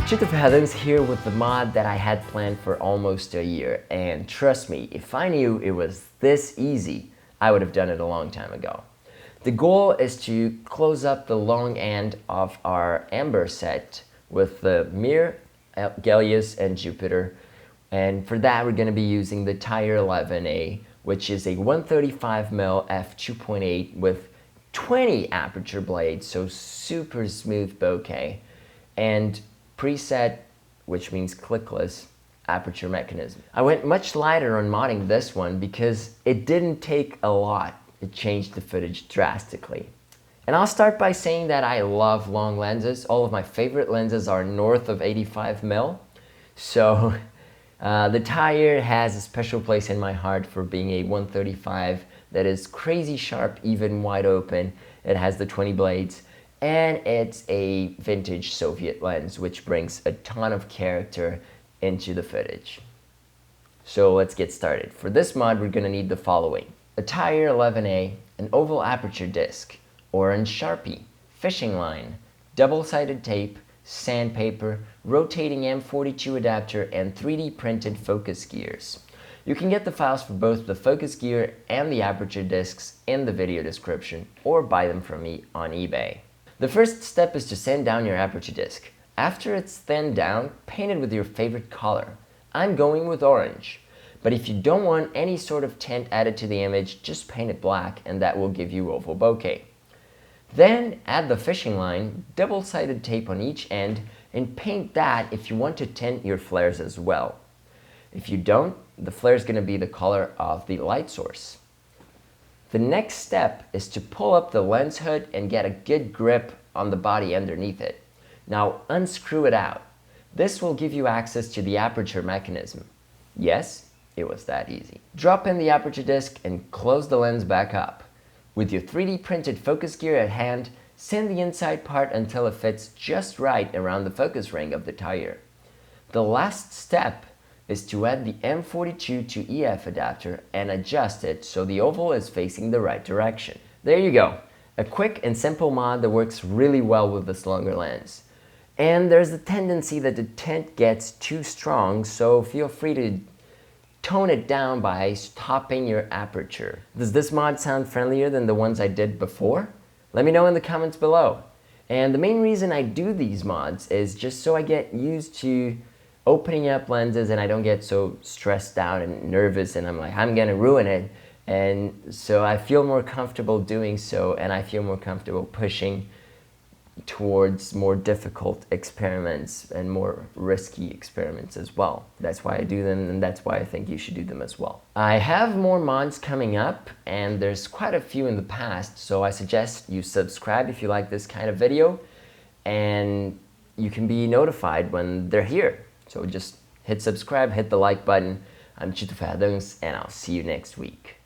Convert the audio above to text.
Heather's here with the mod that I had planned for almost a year, and trust me, if I knew it was this easy, I would have done it a long time ago. The goal is to close up the long end of our amber set with the mirror, Gallius, and Jupiter, and for that we're going to be using the Tair 11A, which is a 135mm f2.8 with 20 aperture blades, so super smooth bokeh, and preset, which means clickless, aperture mechanism. I went much lighter on modding this one because it didn't take a lot. It changed the footage drastically. And I'll start by saying that I love long lenses. All of my favorite lenses are north of 85mm. So the Tair has a special place in my heart for being a 135 that is crazy sharp, even wide open. It has the 20 blades. And it's a vintage Soviet lens, which brings a ton of character into the footage. So let's get started. For this mod, we're going to need the following: a Tair 11A, an oval aperture disc, orange Sharpie, fishing line, double-sided tape, sandpaper, rotating M42 adapter, and 3D printed focus gears. You can get the files for both the focus gear and the aperture discs in the video description, or buy them from me on eBay. The first step is to sand down your aperture disc. After it's thinned down, paint it with your favorite color. I'm going with orange. But if you don't want any sort of tint added to the image, just paint it black and that will give you oval bokeh. Then add the fishing line, double-sided tape on each end, and paint that if you want to tint your flares as well. If you don't, the flare is going to be the color of the light source. The next step is to pull up the lens hood and get a good grip on the body underneath it. Now unscrew it out. This will give you access to the aperture mechanism. Yes, it was that easy. Drop in the aperture disc and close the lens back up. With your 3D printed focus gear at hand, sand the inside part until it fits just right around the focus ring of the Tair. The last step is to add the M42 to EF adapter and adjust it so the oval is facing the right direction. There you go, a quick and simple mod that works really well with this longer lens. And there's a tendency that the tint gets too strong, so feel free to tone it down by stopping your aperture. Does this mod sound friendlier than the ones I did before? Let me know in the comments below. And the main reason I do these mods is just so I get used to opening up lenses and I don't get so stressed out and nervous and I'm like, I'm gonna ruin it. And so I feel more comfortable doing so, and I feel more comfortable pushing towards more difficult experiments and more risky experiments as well. That's why I do them, and that's why I think you should do them as well. I have more mods coming up, and there's quite a few in the past, so I suggest you subscribe if you like this kind of video, and you can be notified when they're here. So just hit subscribe, hit the like button. I'm Heather, and I'll see you next week.